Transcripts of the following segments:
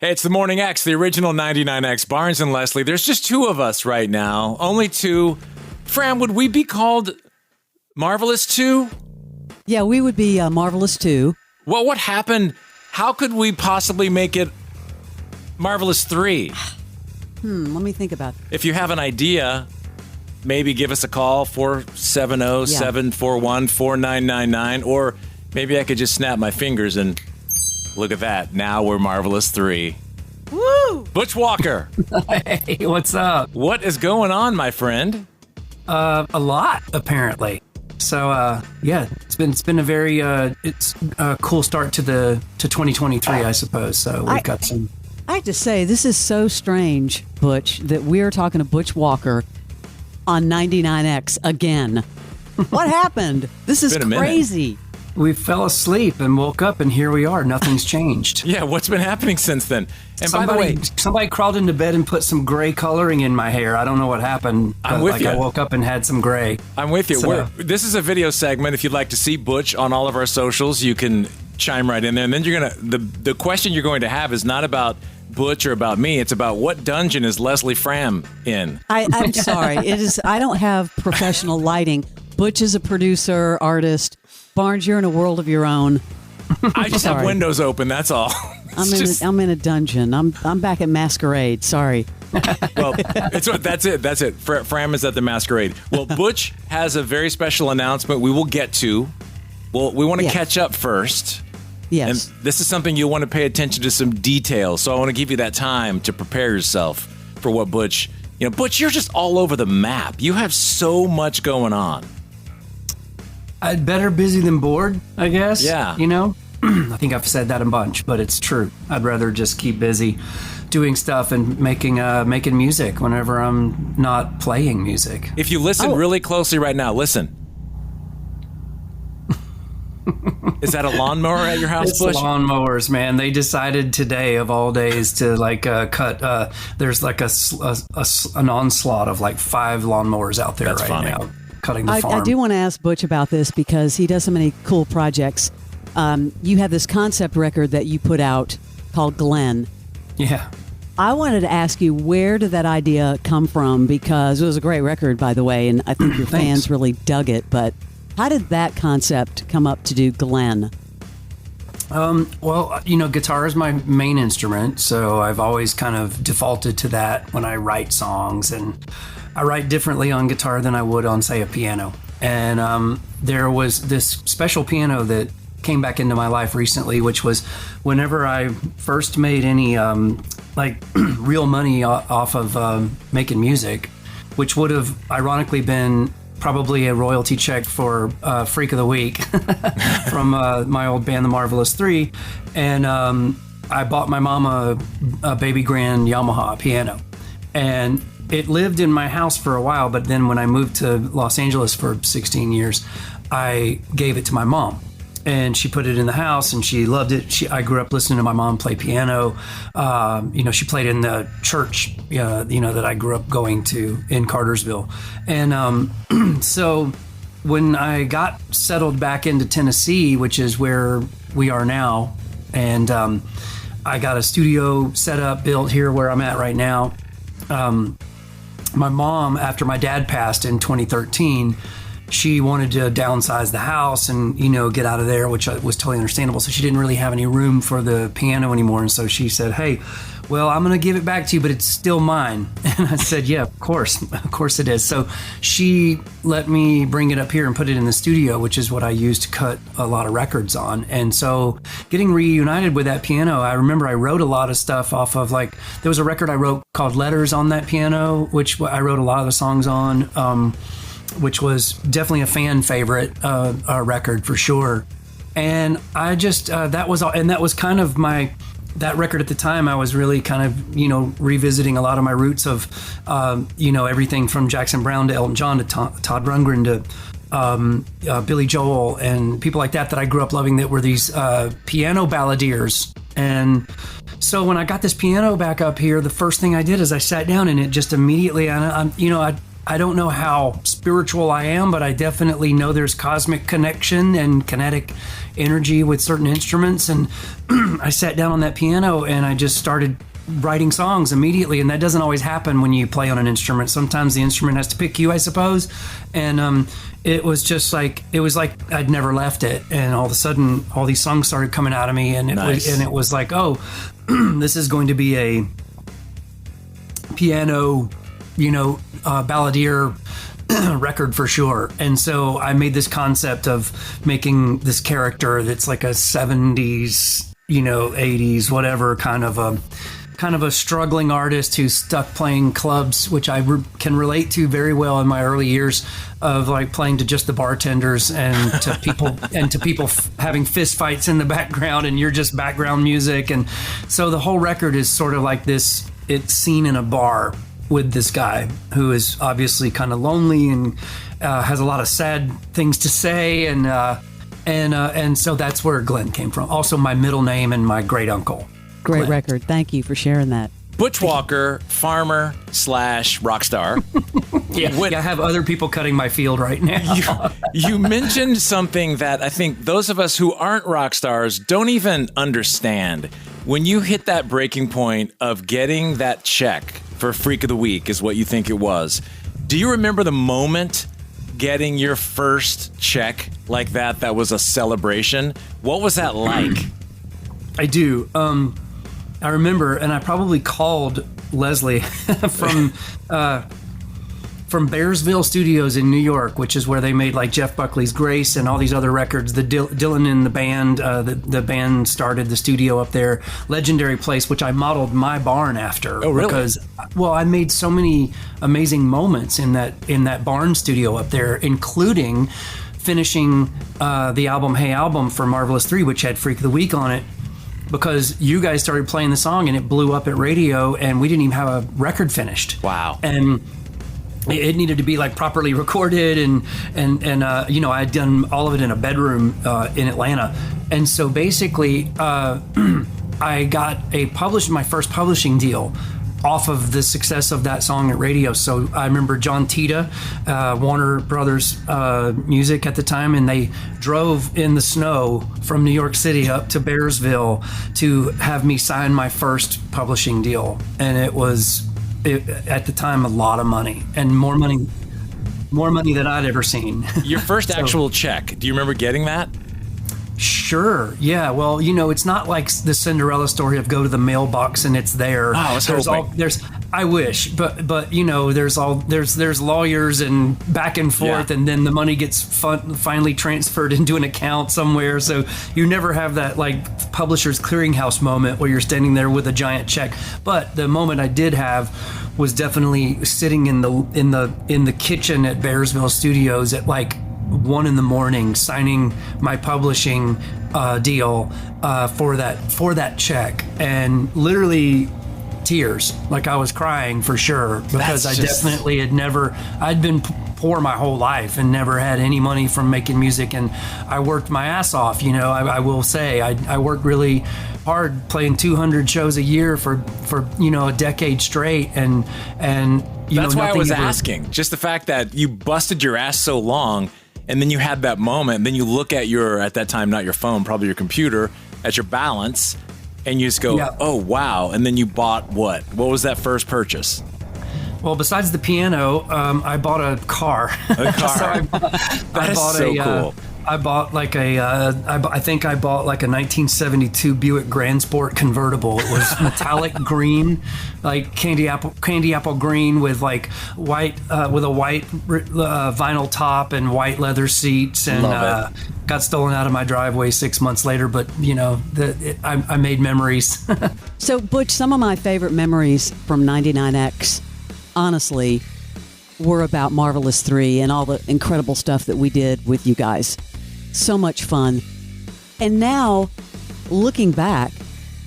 Hey, it's the Morning X, the original 99X, Barnes and Leslie. There's just two of us right now. Only two. Fram, would we be called Marvelous 2? Yeah, we would be Marvelous 2. Well, what happened? How could we possibly make it Marvelous 3? Let me think about that. If you have an idea, maybe give us a call, 470-741-4999, or maybe I could just snap my fingers and look at that. Now we're Marvelous 3. Woo! Butch Walker. Hey, what's up? What is going on, my friend? A lot, apparently. So, yeah, it's been a very cool start to 2023, I suppose. So we've got some. I have to say, this is so strange, Butch, that we're talking to Butch Walker on 99X again. What happened? This is crazy. We fell asleep and woke up, and here we are. Nothing's changed. Yeah, what's been happening since then? And by the way, somebody crawled into bed and put some gray coloring in my hair. I don't know what happened. I'm with you. I woke up and had some gray. I'm with you. So, This is a video segment. If you'd like to see Butch on all of our socials, you can chime right in there. And then you're gonna the question you're going to have is not about Butch or about me. It's about what dungeon is Leslie Fram in. I'm sorry. It is. I don't have professional lighting. Butch is a producer, artist. Barnes, you're in a world of your own. I just have windows open. That's all. I'm in a dungeon. I'm back at Masquerade. Sorry. Well, that's it. Fram is at the Masquerade. Well, Butch has a very special announcement we will get to. Well, we want to catch up first. Yes. And this is something you'll want to pay attention to some details. So I want to give you that time to prepare yourself for what Butch. Butch, you're just all over the map. You have so much going on. I'd better busy than bored, I guess. Yeah. I think I've said that a bunch, but it's true. I'd rather just keep busy doing stuff and making music whenever I'm not playing music. If you listen really closely right now, listen. Is that a lawnmower at your house, It's Butch? lawnmowers, man. They decided today of all days to cut. There's like an onslaught of like 5 lawnmowers out there now. Cutting the farm. I do want to ask Butch about this because he does so many cool projects. You have this concept record that you put out called Glenn. Yeah. I wanted to ask you, where did that idea come from? Because it was a great record, by the way, and I think your fans really dug it. But how did that concept come up to do Glenn? Well, guitar is my main instrument, so I've always kind of defaulted to that when I write songs, and I write differently on guitar than I would on, say, a piano. And there was this special piano that came back into my life recently, which was whenever I first made any real money off of making music, which would have ironically been probably a royalty check for Freak of the Week from my old band, The Marvelous 3. And I bought my mama a baby grand Yamaha piano. And it lived in my house for a while, but then when I moved to Los Angeles for 16 years, I gave it to my mom. And she put it in the house, and she loved it. I grew up listening to my mom play piano. She played in the church, that I grew up going to in Cartersville. And so when I got settled back into Tennessee, which is where we are now, and I got a studio set up, built here where I'm at right now. My mom, after my dad passed in 2013, she wanted to downsize the house and, get out of there, which was totally understandable. So she didn't really have any room for the piano anymore. And so she said, hey, well, I'm going to give it back to you, but it's still mine. And I said, yeah, of course it is. So she let me bring it up here and put it in the studio, which is what I used to cut a lot of records on. And so getting reunited with that piano, I remember I wrote a lot of stuff off of there was a record I wrote called Letters on that piano, which I wrote a lot of the songs on, which was definitely a fan favorite record for sure. And I just, that was kind of that record at the time. I was really kind of, revisiting a lot of my roots of, everything from Jackson Browne to Elton John to Todd Rundgren to Billy Joel and people like that I grew up loving, that were these piano balladeers. And so when I got this piano back up here, the first thing I did is I sat down, and it just immediately, I don't know how spiritual I am, but I definitely know there's cosmic connection and kinetic energy with certain instruments. And I sat down on that piano and I just started writing songs immediately. And that doesn't always happen when you play on an instrument. Sometimes the instrument has to pick you, I suppose. And it was just like, it was like I'd never left it. And all of a sudden, all these songs started coming out of me. And it was like, oh, this is going to be a piano, balladeer record for sure. And so I made this concept of making this character that's like a 70s, 80s, whatever, kind of a struggling artist who's stuck playing clubs, which I can relate to very well in my early years of like playing to just the bartenders and to people having fist fights in the background, and you're just background music. And so the whole record is sort of like this, it's seen in a bar with this guy who is obviously kind of lonely and has a lot of sad things to say, and so that's where Glenn came from. Also, my middle name and my great uncle. Great Glenn. record. Thank you for sharing that. Butch Walker, farmer / rock star. Yeah, I have other people cutting my field right now. You mentioned something that I think those of us who aren't rock stars don't even understand. When you hit that breaking point of getting that check for Freak of the Week is what you think it was. Do you remember the moment getting your first check like that? That was a celebration. What was that like? I do. I remember, and I probably called Leslie from Bearsville Studios in New York, which is where they made like Jeff Buckley's Grace and all these other records. The Dylan and the band, the band started the studio up there, legendary place, which I modeled my barn after. Oh, really? Because, well, I made so many amazing moments in that barn studio up there, including finishing the album Hey Album for Marvelous 3, which had Freak of the Week on it. Because you guys started playing the song and it blew up at radio, and we didn't even have a record finished. Wow. And it needed to be like properly recorded, and I had done all of it in a bedroom in Atlanta. And so basically I got my first publishing deal off of the success of that song at radio. So I remember John Tita, Warner Brothers Music at the time, and they drove in the snow from New York City up to Bearsville to have me sign my first publishing deal. And it was, at the time, a lot of money, and more money than I'd ever seen. Your first actual check, do you remember getting that? Sure. Yeah. Well, it's not like the Cinderella story of go to the mailbox and it's there. Oh, I was hoping. I wish, but there's lawyers and back and forth, Yeah. and then the money gets finally transferred into an account somewhere. So you never have that like Publishers Clearinghouse moment where you're standing there with a giant check. But the moment I did have was definitely sitting in the kitchen at Bearsville Studios at like 1 a.m, signing my publishing deal for that check, and literally tears, like I was crying for sure, because definitely I'd been poor my whole life and never had any money from making music, and I worked my ass off. I will say I worked really hard, playing 200 shows a year for a decade straight, and that's why I was asking, just the fact that you busted your ass so long. And then you had that moment, and then you look at at that time, not your phone, probably your computer, at your balance, and you just go, Oh, wow. And then you bought what? What was that first purchase? Well, besides the piano, I bought a car. A car. That is so cool. I bought like I think I bought like a 1972 Buick Grand Sport convertible. It was metallic green, like candy apple green with like white, with a white vinyl top and white leather seats, and got stolen out of my driveway 6 months later. But I made memories. So Butch, some of my favorite memories from 99X, honestly, were about Marvelous 3 and all the incredible stuff that we did with you guys. So much fun. And now, looking back,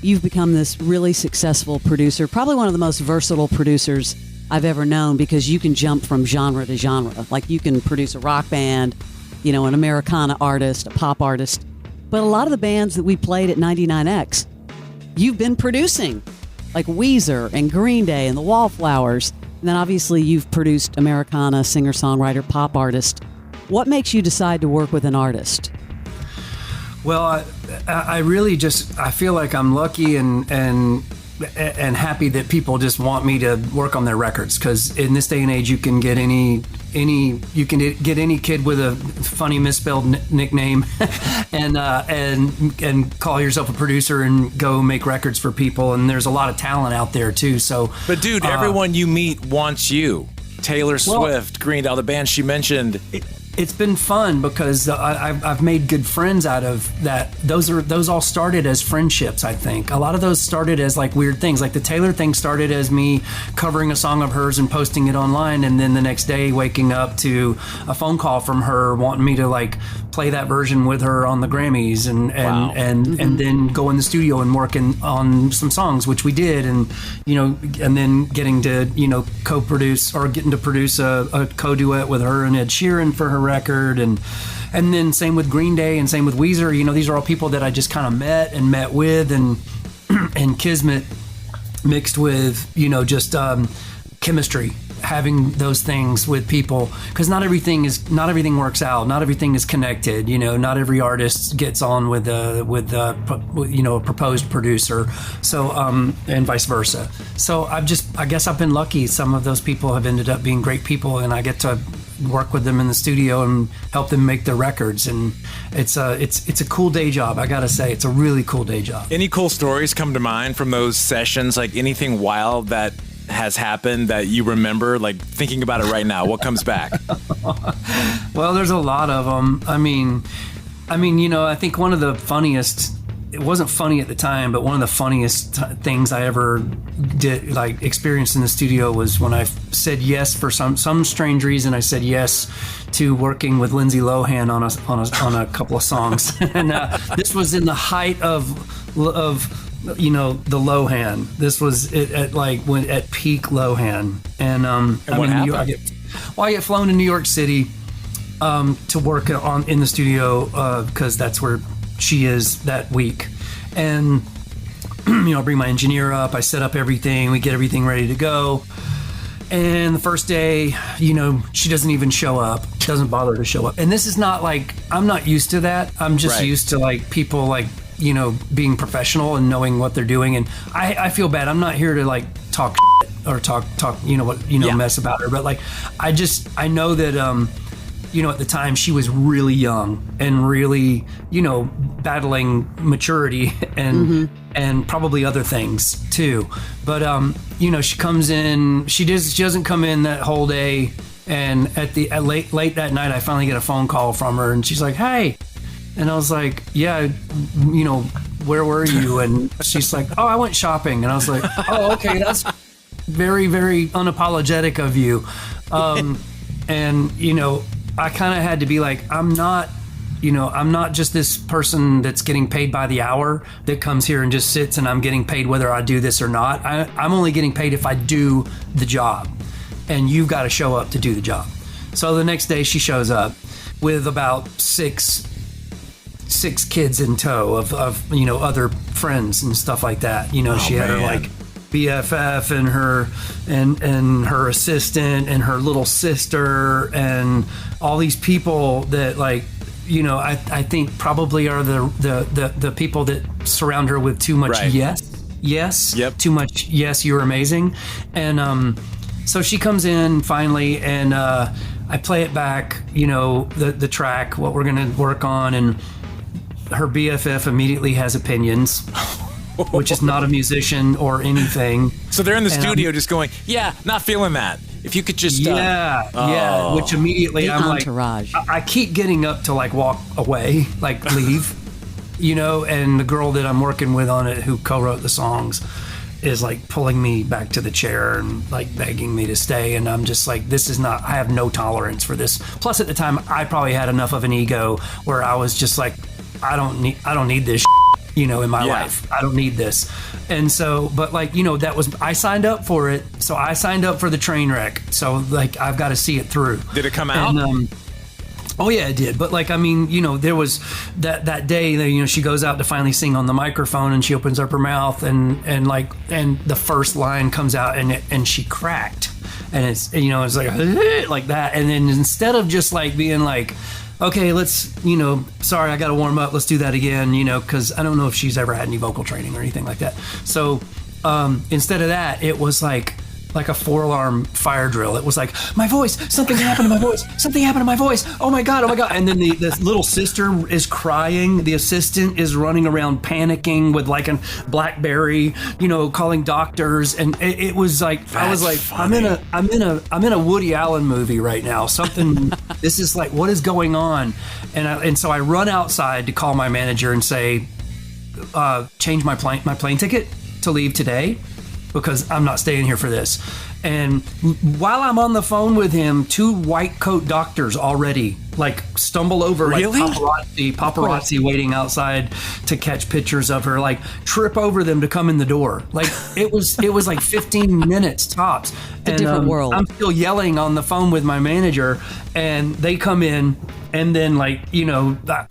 you've become this really successful producer, probably one of the most versatile producers I've ever known, because you can jump from genre to genre. Like, you can produce a rock band, an Americana artist, a pop artist. But a lot of the bands that we played at 99X, you've been producing, like Weezer and Green Day and the Wallflowers. And then obviously you've produced Americana, singer-songwriter, pop artist. What makes you decide to work with an artist? Well, I really just, I feel like I'm lucky and happy that people just want me to work on their records, because in this day and age you can get any kid with a funny misspelled nickname and call yourself a producer and go make records for people, and there's a lot of talent out there too. So but dude, everyone you meet wants you. Taylor Swift, Green Day, all the bands she mentioned. It's been fun because I've made good friends out of that. Those all started as friendships, I think. A lot of those started as like weird things. Like the Taylor thing started as me covering a song of hers and posting it online, and then the next day waking up to a phone call from her wanting me to like play that version with her on the Grammys, and then go in the studio and work on some songs, which we did, and then getting to co-produce or getting to produce a co-duet with her and Ed Sheeran for her record, and then same with Green Day and same with Weezer. These are all people that I just kind of met with, and kismet mixed with just chemistry, having those things with people, because not everything works out, not everything is connected. Not every artist gets on with a proposed producer, so and vice versa. So I guess I've been lucky. Some of those people have ended up being great people, and I get to work with them in the studio and help them make their records, and it's a cool day job. I gotta say, it's a really cool day job. Any cool stories come to mind from those sessions? Like anything wild that has happened that you remember, like thinking about it right now? What comes back? Well, there's a lot of them. I mean, I think one of the funniest, it wasn't funny at the time, but one of the funniest things I ever did, like experienced in the studio, was when I said yes for some strange reason. I said yes to working with Lindsay Lohan on a couple of songs, and this was in the height of the Lohan. This was at peak Lohan, and what happened? I get flown to New York City to work in the studio because that's where she is that week, and I bring my engineer up, I set up everything, we get everything ready to go, and the first day, she doesn't even show up, doesn't bother to show up. And this is not like, I'm not used to that. I'm just used to like people like being professional and knowing what they're doing, and I feel bad. I'm not here to like talk shit or talk mess about her, but like I know that at the time she was really young and really, battling maturity and probably other things too. But, she comes in, she doesn't come in that whole day. And at late that night, I finally get a phone call from her, and she's like, "Hey," and I was like, "Yeah, where were you?" And she's like, "Oh, I went shopping." And I was like, "Oh, okay, that's very, very unapologetic of you." And I kind of had to be like, I'm not just this person that's getting paid by the hour that comes here and just sits, and I'm getting paid whether I do this or not. I'm only getting paid if I do the job, and you've got to show up to do the job. So the next day she shows up with about six kids in tow of other friends and stuff like that. She had her like BFF and her assistant and her little sister and all these people that like, I think probably are the people that surround her with too much yes, too much yes, you're amazing. And so she comes in finally, and I play it back, the track, what we're gonna work on, and her BFF immediately has opinions. Which is not a musician or anything. So they're in the studio just going, "Yeah, not feeling that. If you could just..." Yeah. Which immediately I'm entourage. Like, I keep getting up to like walk away, like leave, and the girl that I'm working with on it, who co-wrote the songs, is like pulling me back to the chair and like begging me to stay. And I'm just like, I have no tolerance for this. Plus at the time, I probably had enough of an ego where I was just like, I don't need this in my life. I don't need this. And so, but like, I signed up for it. So I signed up for the train wreck. So like, I've got to see it through. Did it come out? And, oh yeah, it did. But like, there was that day, she goes out to finally sing on the microphone, and she opens up her mouth and the first line comes out, and she cracked. and it's it's like that, and then instead of just like being like, okay, let's, sorry, I got to warm up, let's do that again, because I don't know if she's ever had any vocal training or anything like that. So instead of that, it was like a 4-alarm fire drill. It was like, my voice, something happened to my voice, something happened to my voice, oh my God. And then the little sister is crying, the assistant is running around panicking with like a BlackBerry, calling doctors, and it was like, I was like, funny. I'm in a Woody Allen movie right now, something. This is like, what is going on? And so I run outside to call my manager and say, change my plane ticket to leave today, because I'm not staying here for this. And while I'm on the phone with him, 2 white coat doctors already like stumble over, really? Like paparazzi waiting outside to catch pictures of her, like trip over them to come in the door. Like it was like 15 minutes tops. It's a different world. I'm still yelling on the phone with my manager, and they come in, and then like,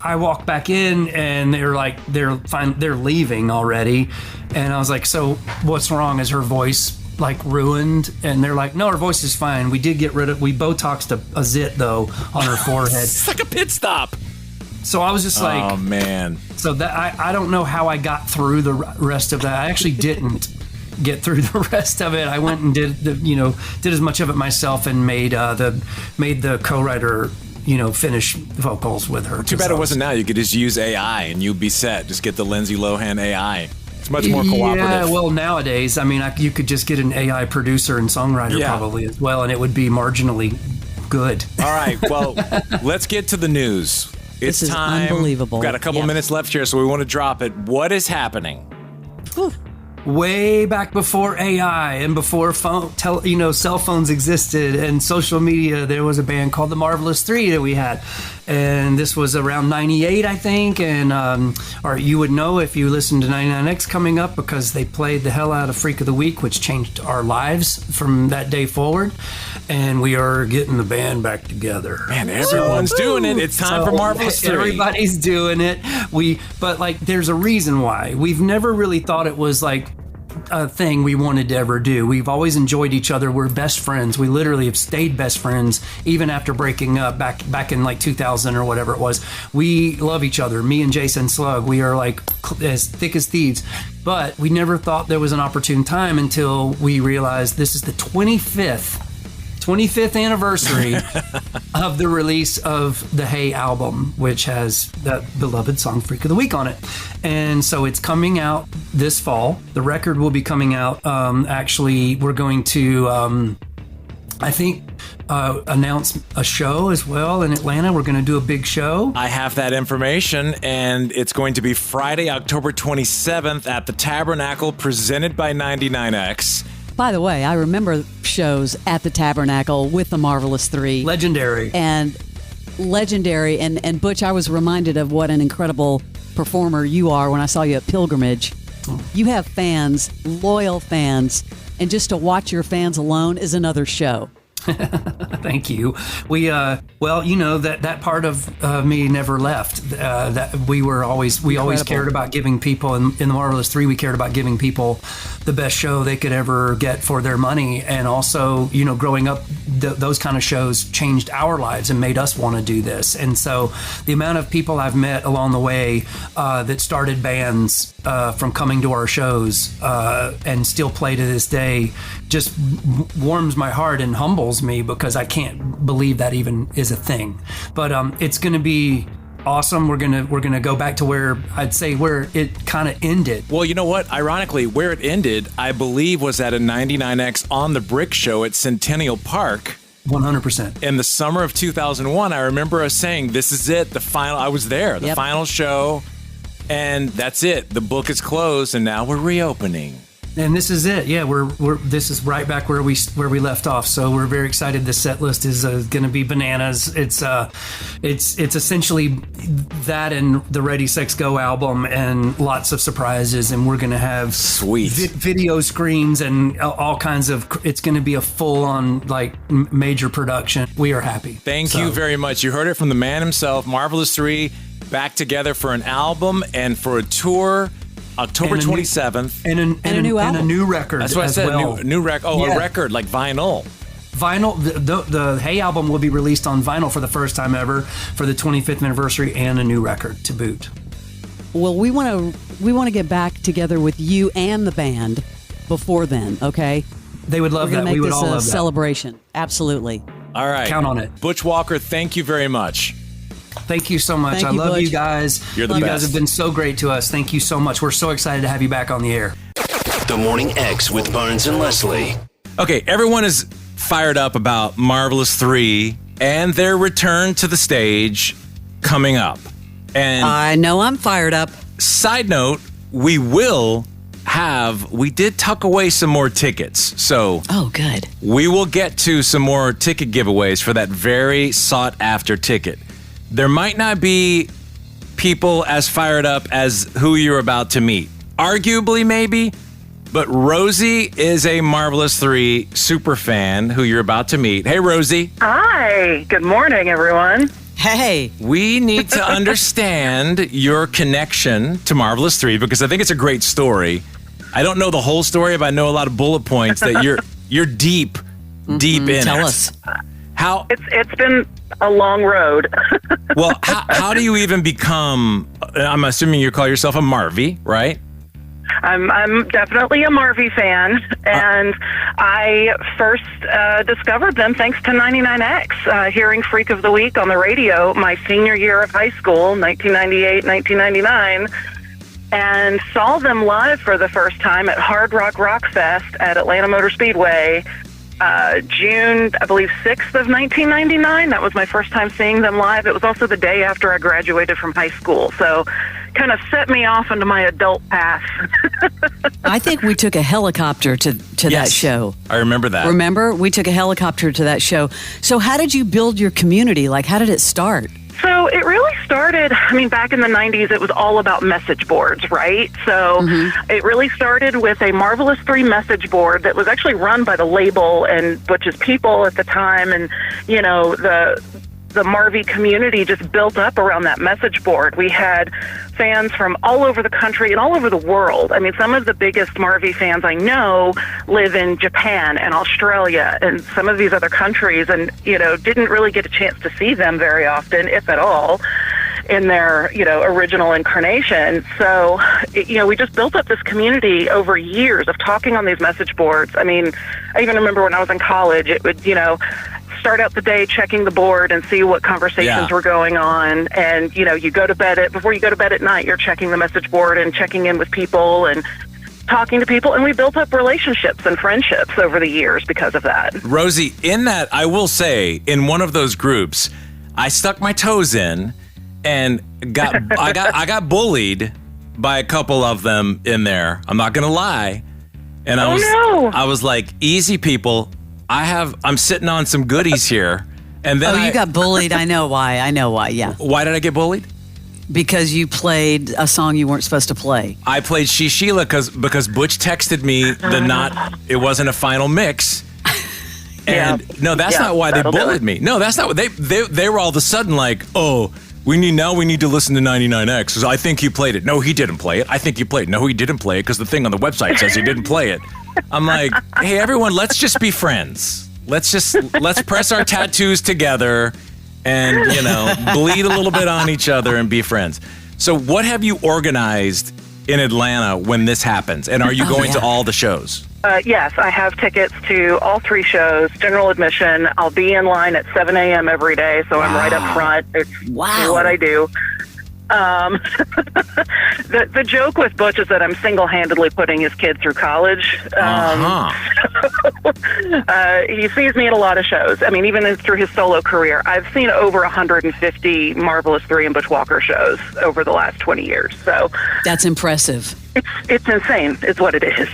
I walk back in, and they're like, they're fine, they're leaving already. And I was like, so what's wrong? Is her voice like ruined? And they're like, no, her voice is fine. We Botoxed a zit though on her forehead. It's like a pit stop. So I was just like, oh man. So that I don't know how I got through the rest of that. I actually didn't get through the rest of it. I went and did as much of it myself, and made the co-writer finish vocals with her. Too bad it wasn't now. You could just use AI and you'd be set. Just get the Lindsay Lohan AI. It's much more cooperative. Yeah, well, nowadays, I mean, you could just get an AI producer and songwriter probably as well, and it would be marginally good. All right, well, let's get to the news. It's this is time. Unbelievable. We've got a couple minutes left here, so we want to drop it. What is happening? Whew. Way back before AI and before cell phones existed and social media, there was a band called the Marvelous Three that we had, and this was around '98, I think. And or you would know if you listened to 99X coming up, because they played the hell out of Freak of the Week, which changed our lives from that day forward. And we are getting the band back together. Man, everyone's doing it. It's time for Marvelous 3. Everybody's doing it. But like, there's a reason why. We've never really thought it was like a thing we wanted to ever do. We've always enjoyed each other. We're best friends. We literally have stayed best friends even after breaking up back in like 2000 or whatever it was. We love each other. Me and Jason Slug, we are like as thick as thieves. But we never thought there was an opportune time until we realized this is the 25th anniversary of the release of the Hey album, which has that beloved song Freak of the Week on it. And so it's coming out this fall. The record will be coming out. Actually, we're going to, I think, announce a show as well in Atlanta. We're going to do a big show. I have that information, and it's going to be Friday, October 27th at the Tabernacle, presented by 99X. By the way, I remember shows at the Tabernacle with the Marvelous Three. Legendary. And Butch, I was reminded of what an incredible performer you are when I saw you at Pilgrimage. You have fans, loyal fans, and just to watch your fans alone is another show. Thank you. We that part of me never left. That we always cared about giving people in the Marvelous Three. We cared about giving people the best show they could ever get for their money, and also growing up, those kind of shows changed our lives and made us want to do this. And so the amount of people I've met along the way that started bands from coming to our shows and still play to this day just warms my heart and humbles me, because I can't believe that even is a thing. But it's going to be awesome. We're gonna go back to where it kind of ended. Well, you know what? Ironically, where it ended, I believe, was at a 99X on the Brick show at Centennial Park. 100%. In the summer of 2001, I remember us saying, "This is it. The final." I was there. The final show, and that's it. The book is closed, and now we're reopening. And this is it. Yeah, this is right back where we left off. So we're very excited. The set list is going to be bananas. It's essentially that and the Ready Sex Go album and lots of surprises. And we're going to have sweet video screens and all kinds of. It's going to be a full on like major production. We are happy. Thank you very much. You heard it from the man himself. Marvelous Three back together for an album and for a tour. October 27th. And a new album. And a new record. That's what I said. Well. New record. Oh, yeah. A record like vinyl. Vinyl, the Hey album will be released on vinyl for the first time ever for the 25th anniversary and a new record to boot. Well, we want to get back together with you and the band before then, okay? They would love We're that. gonna We make would this all a love that. celebration. Absolutely. All right. Count on it. Butch Walker, thank you very much. Thank you so much. Thank I you, love Butch. you guys. You're the you best. guys have been so great to us. Thank you so much. We're so excited to have you back on the air. The Morning X with Burns and Leslie. Okay, everyone is fired up about Marvelous 3 and their return to the stage coming up. And I know I'm fired up. side note, we did tuck away some more tickets. So Oh, good. we will get to some more ticket giveaways for that very sought after ticket. There might not be people as fired up as who you're about to meet. Arguably, maybe. But Rosie is a Marvelous 3 super fan who you're about to meet. Hey, Rosie. Hi. Good morning, everyone. Hey. We need to understand your connection to Marvelous 3 because I think it's a great story. I don't know the whole story, but I know a lot of bullet points that you're deep in Tell it. us. How It's been a long road. well? How do you even become? I'm assuming you call yourself a Marvy, right? I'm definitely a Marvy fan, and I first discovered them thanks to 99X, hearing Freak of the Week on the radio my senior year of high school, 1998, 1999, and saw them live for the first time at Hard Rock Rock Fest at Atlanta Motor Speedway, June, I believe, 6th of 1999. That was my first time seeing them live. It was also the day after I graduated from high school, so kind of set me off into my adult path. I think we took a helicopter to that Yes. show. I remember that. Remember? We took a helicopter to that show. So how did you build your community? Like, how did it start? So it really started, back in the 90s, it was all about message boards, right? So it really started with a Marvelous 3 message board that was actually run by the label and Butch's people at the time. And, the Marvy community just built up around that message board. We had fans from all over the country and all over the world. Some of the biggest Marvy fans I know live in Japan and Australia and some of these other countries, and, didn't really get a chance to see them very often, if at all, in their, original incarnation. So, we just built up this community over years of talking on these message boards. I even remember when I was in college, it would, start out the day checking the board and see what conversations were going on. And, you go to bed before you go to bed at night, you're checking the message board and checking in with people and talking to people. And we built up relationships and friendships over the years because of that. Rosie, in that, I will say, in one of those groups, I stuck my toes in and I got bullied by a couple of them in there. I'm not gonna lie. And I was like, easy people. I'm sitting on some goodies here. And then you got bullied. I know why. Yeah. Why did I get bullied? Because you played a song you weren't supposed to play. I played She Sheila because Butch texted me it wasn't a final mix. And no, that's not why they bullied me. No, that's not what they were all of a sudden like, oh, we need to listen to 99X. I think he played it. No, he didn't play it. I think he played it. No, he didn't play it because the thing on the website says he didn't play it. I'm like, hey, everyone, let's just be friends. Let's press our tattoos together and, bleed a little bit on each other and be friends. So what have you organized in Atlanta when this happens? And are you going to all the shows? Yes, I have tickets to all 3 shows, general admission. I'll be in line at 7 a.m. every day, so I'm right up front. It's what I do. The joke with Butch is that I'm single-handedly putting his kid through college. He sees me at a lot of shows. Even through his solo career, I've seen over 150 Marvelous 3 and Butch Walker shows over the last 20 years. So that's impressive. It's insane, is what it is.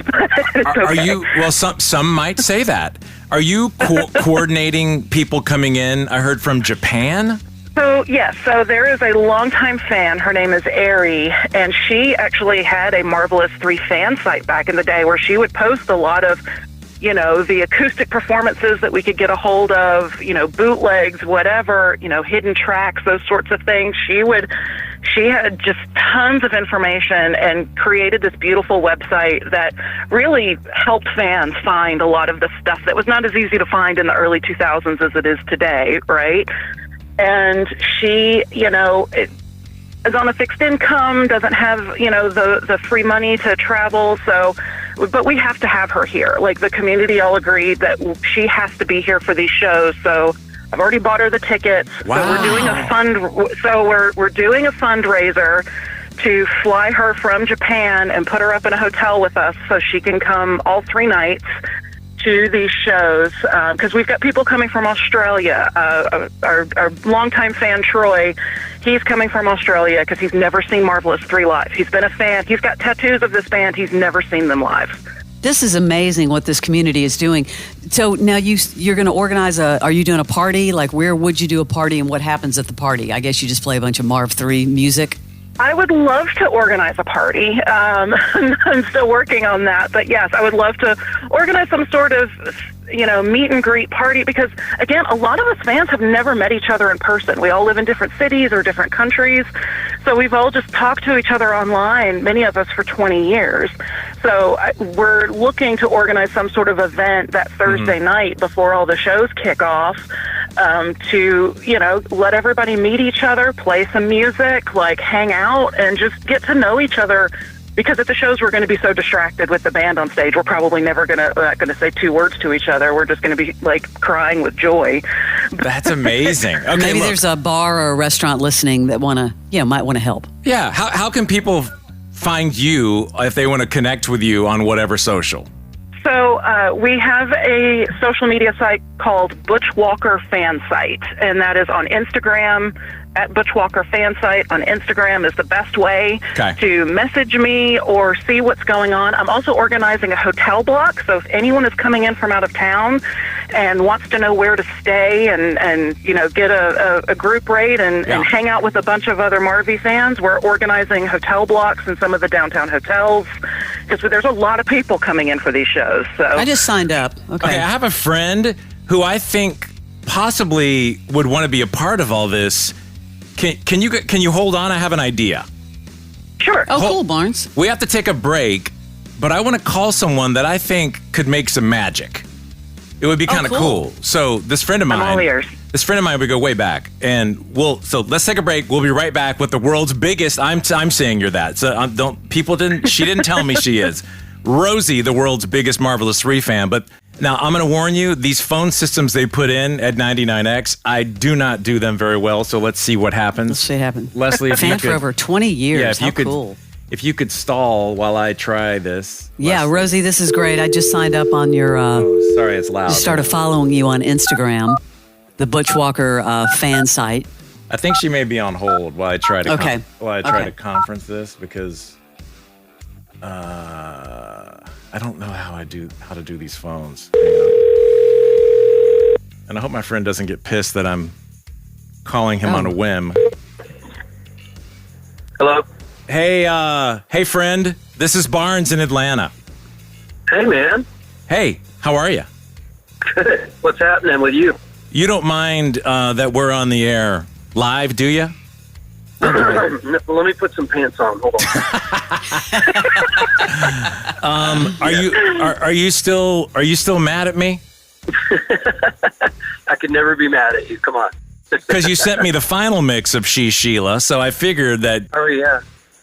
Are you? Well, some might say that. Are you coordinating people coming in? I heard from Japan. So, yes. So there is a longtime fan. Her name is Ari, and she actually had a Marvelous 3 fan site back in the day where she would post a lot of, the acoustic performances that we could get a hold of, bootlegs, whatever, hidden tracks, those sorts of things. She would she had just tons of information and created this beautiful website that really helped fans find a lot of the stuff that was not as easy to find in the early 2000s as it is today, right? And she, is on a fixed income, doesn't have, the free money to travel, but we have to have her here. Like, the community all agreed that she has to be here for these shows, so I've already bought her the tickets. Wow. So we're doing a fundraiser to fly her from Japan and put her up in a hotel with us so she can come all 3 nights to these shows, because we've got people coming from Australia. Our longtime fan, Troy, he's coming from Australia because he's never seen Marvelous 3 live. He's been a fan. He's got tattoos of this band. He's never seen them live. This is amazing what this community is doing. So now you're going to organize are you doing a party? Like, where would you do a party and what happens at the party? I guess you just play a bunch of Marv 3 music. I would love to organize a party. I'm still working on that. But yes, I would love to organize some sort of, meet and greet party because, again, a lot of us fans have never met each other in person. We all live in different cities or different countries. So we've all just talked to each other online, many of us for 20 years. So we're looking to organize some sort of event that Thursday night before all the shows kick off to, let everybody meet each other, play some music, like hang out and just get to know each other. Because at the shows, we're going to be so distracted with the band on stage, we're probably never going to say 2 words to each other. We're just going to be like crying with joy. That's amazing. Okay, maybe there's a bar or a restaurant listening that might want to help. Yeah. How can people find you if they want to connect with you on whatever social? So we have a social media site called Butch Walker Fan Site, and that is on Instagram. At Butch Walker Fan Site on Instagram is the best way to message me or see what's going on. I'm also organizing a hotel block, so if anyone is coming in from out of town and wants to know where to stay and get a group rate and hang out with a bunch of other Marvy fans, we're organizing hotel blocks in some of the downtown hotels because there's a lot of people coming in for these shows. So I just signed up. Okay, I have a friend who I think possibly would want to be a part of all this. Can you hold on? I have an idea. Sure. Oh, cool, Barnes. We have to take a break, but I want to call someone that I think could make some magic. It would be kind of cool. So this friend of mine, I'm all ears. We go way back, and so let's take a break. We'll be right back with the world's biggest. I'm saying you're that. So she didn't tell me she is. Rosie, the world's biggest Marvelous 3 fan, but. Now, I'm going to warn you, these phone systems they put in at 99X, I do not do them very well, so let's see what happens. Let's see what happens. Leslie, if you fan could, for over 20 years. Yeah, cool. If you could stall while I try this. Yeah, Leslie. Rosie, this is great. I just signed up on your... sorry, it's loud. Just started following you on Instagram, the Butch Walker fan site. I think she may be on hold while I try to to conference this because I don't know how to do these phones. Hang on. And I hope my friend doesn't get pissed that I'm calling him on a whim. Hello? Hey friend, this is Barnes in Atlanta. Hey man. Hey, how are you? Good. What's happening with you? You don't mind that we're on the air live, do you? Let me put some pants on. Hold on. Are you still mad at me? I could never be mad at you. Come on. Because you sent me the final mix of She's Sheila, so I figured that. Oh yeah.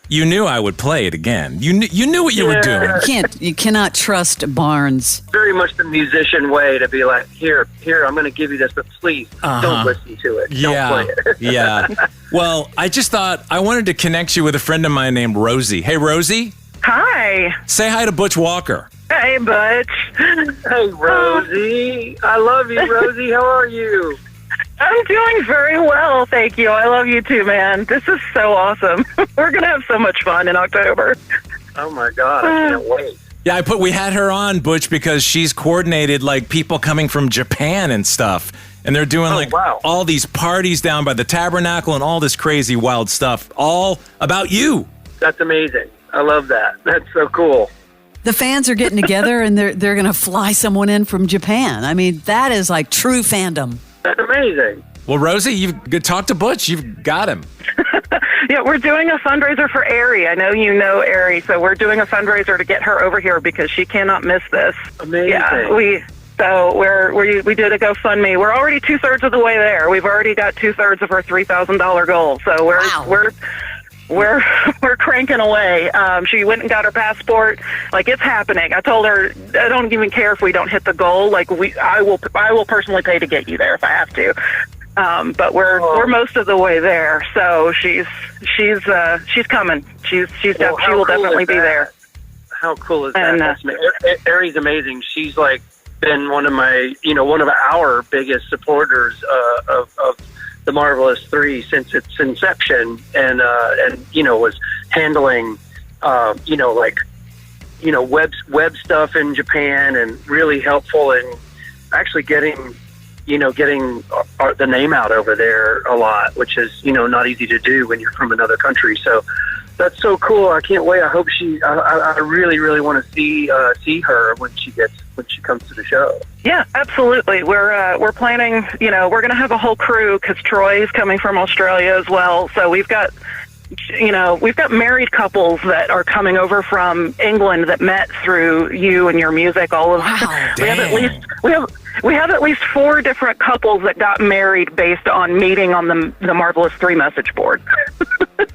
You knew I would play it again. You knew what you were doing. You cannot trust Barnes. Very much the musician way to be like, here, I'm going to give you this, but please don't listen to it. Don't play it. Yeah. Well, I just thought I wanted to connect you with a friend of mine named Rosie. Hey, Rosie. Hi. Say hi to Butch Walker. Hey, Butch. Hey, Rosie. I love you, Rosie. How are you? I'm doing very well, thank you. I love you too, man. This is so awesome. We're going to have so much fun in October. Oh, my God. I can't wait. Yeah, we had her on, Butch, because she's coordinated, like, people coming from Japan and stuff. And they're doing, all these parties down by the Tabernacle and all this crazy, wild stuff, all about you. That's amazing. I love that. That's so cool. The fans are getting together, and they're going to fly someone in from Japan. I mean, that is, like, true fandom. That's amazing. Well, Rosie, you've talked to Butch. You've got him. Yeah, we're doing a fundraiser for Ari. I know you know Ari, so we're doing a fundraiser to get her over here because she cannot miss this. Amazing. Yeah, we did a GoFundMe. We're already 2/3 of the way there. We've already got 2/3 of her $3,000 goal. So we're cranking away. She went and got her passport. Like, it's happening. I told her I don't even care if we don't hit the goal. Like, I will personally pay to get you there if I have to. But we're most of the way there. So she's coming. She will definitely be there. How cool is that? Ari's amazing. She's like been one of our biggest supporters of the Marvelous Three since its inception, and was handling web stuff in Japan, and really helpful in actually getting the name out over there a lot, which is not easy to do when you're from another country. So that's so cool. I can't wait. I hope I really, really want to see her when she comes to the show. Yeah, absolutely. We're planning. We're going to have a whole crew because Troy's coming from Australia as well. So we've got married couples that are coming over from England that met through you and your music. All of wow, we have at least 4 different couples that got married based on meeting on the Marvelous 3 message board.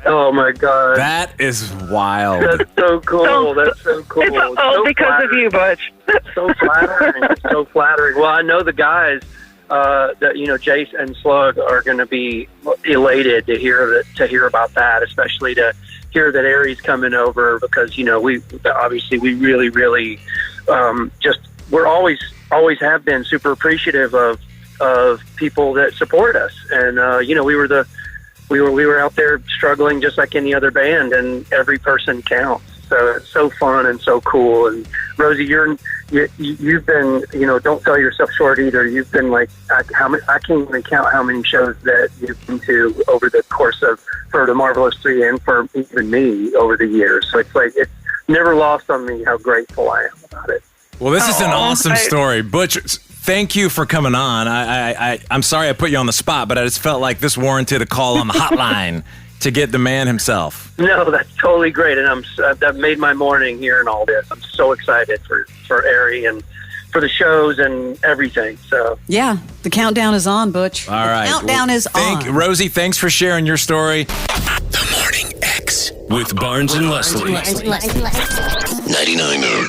Oh my God, that is wild. That's so cool. That's so cool. It's all because of you, Butch. So flattering. It's so flattering. Well, I know the guys that Jace and Slug are going to be elated to hear about that, especially to hear that Ari's coming over, because we really, really we're always have been super appreciative of people that support us, and we were out there struggling just like any other band, and every person counts. So it's so fun and so cool. And Rosie, you've been, don't sell yourself short either. You've been like, I can't even count how many shows that you've been to over the course of, for the Marvelous Three and for even me over the years. So it's never lost on me how grateful I am about it. Well, this is an awesome story. Butch, thank you for coming on. I'm sorry I put you on the spot, but I just felt like this warranted a call on the hotline to get the man himself. No, that's totally great, and that made my morning hearing all this. I'm so excited for Ari and for the shows and everything. So yeah, the countdown is on, Butch. All right, countdown is on. Rosie, thanks for sharing your story. The Morning X with Barnes and Leslie. 99.